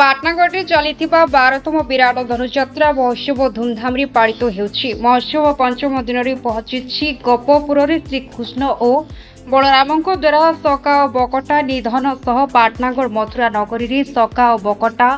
पाटनागढ़ में चलता 12तम विराट धनुଯାत्रा महोत्सव धूमधाम पालित होउछि। महोत्सव पंचम दिन में पहुंची गोपपुर श्रीकृष्ण और बलराम द्वारा सका और बकटा निधन सह पाटनागढ़ मथुरा नगरी सका और बकटा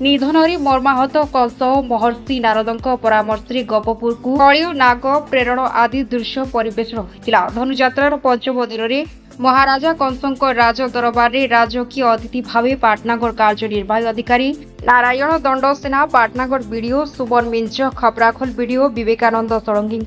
निधन मर्माहत कंस महर्षि नारद परामर्श गोपपुर को कଳି नाग प्रेरण आदि दृश्य परिवेशन होता। धनुଯାत्रार पंचम दिन में महाराजा कंसों राज दरबार में राजकीय अतिथि भाव पाटनागढ़ कार्यनिर्वाही अधिकारी नारायण दंड सेना, पाटनागढ़ बीडीओ सुमन मिंज, खपराखोल बीडीओ विवेकानंद षडंगी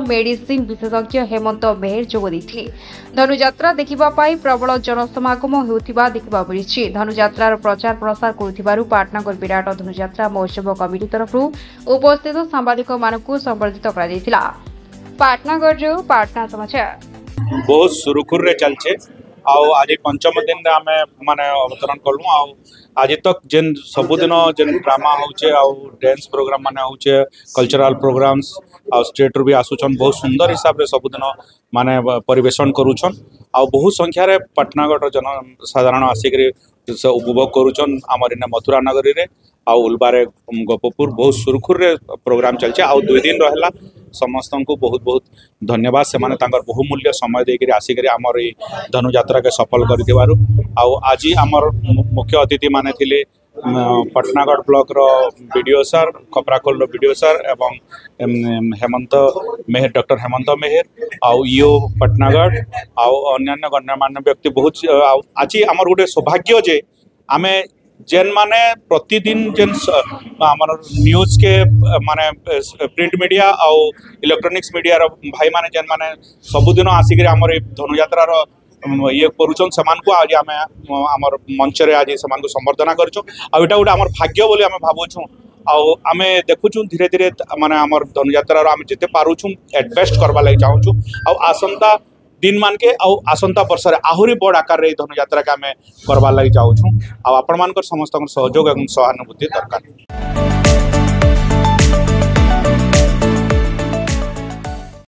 मेडिसिन विशेषज्ञ हेमंत मेहर जोग देते। धनुଯାत्रा देखा प्रबल जनसमागम होता देखा मिली। धनुଯାत्रार प्रचार प्रसार करुथिबारु पाटनागढ़ विराट धनुଯାत्रा महोत्सव कमिटी तरफ उपस्थित सांबादिक मानकु संबर्धित करा जायतिला। पाटनागढ़ पाटना समाचार बहुत सुरुखुर चलছে आज पंचम दिन आमे माने अवतरण कलु आज तक जेन सबुदिन जेन ड्रामा होचे डांस प्रोग्राम माने होचे कल्चरल प्रोग्राम्स स्टेट भी आसुचन बहुत सुंदर हिसाब रे सबुदिन माने परिवेशन करूछन बहुत संख्या रे पाटनागढ़ जन साधारण आसिक उपभोग करूछन आमर इन मथुरा नगरी रे उलबारे गोपपुर बहुत सुरुखुर रे प्रोग्राम चलছে 2 दिन रहला। समस्त को बहुत बहुत धन्यवाद से माने तांकर बहुमूल्य समय देकर आसिक आमर ये धनुଯାत्रा के सफल कर आज आमर मुख्य अतिथि माने थिले पाटनागढ़ ब्लॉक रो बीडीओ सर, खपराखोल रो बीडीओ सर एवं हेमंत मेहर, डॉक्टर हेमंत मेहर ईओ पाटनागढ़ अन्य गण्यमान्य व्यक्ति बहुत आज आमर गोटे सौभाग्य जे आमे जेन माने प्रतिदिन जेन आमर न्यूज के माने प्रिंट मीडिया और इलेक्ट्रॉनिक्स मीडिया रो भाई माने जेन माने सबुदिन आसिक आमर धनुଯାत्रा रो ये करूछन समान को आज आमे आमर मंच रे आज समान को संबर्धना करछु एटा गोटे आमर भाग्य बोली आमे भाबुछु आमे देखुछु धीरे धीरे माने आमर धनुଯାत्रा रो आमे जते पारुछु एडवेस्ट करबा लागि चाहूछु आसंता दिन मान के आसंता वर्ष आहुरी बड़ आकार रे धनुଯାत्रा के आमे करबा लागि चाहूछु आपण मानकर समस्त सहयोग एवं सहानुभूति दरकार।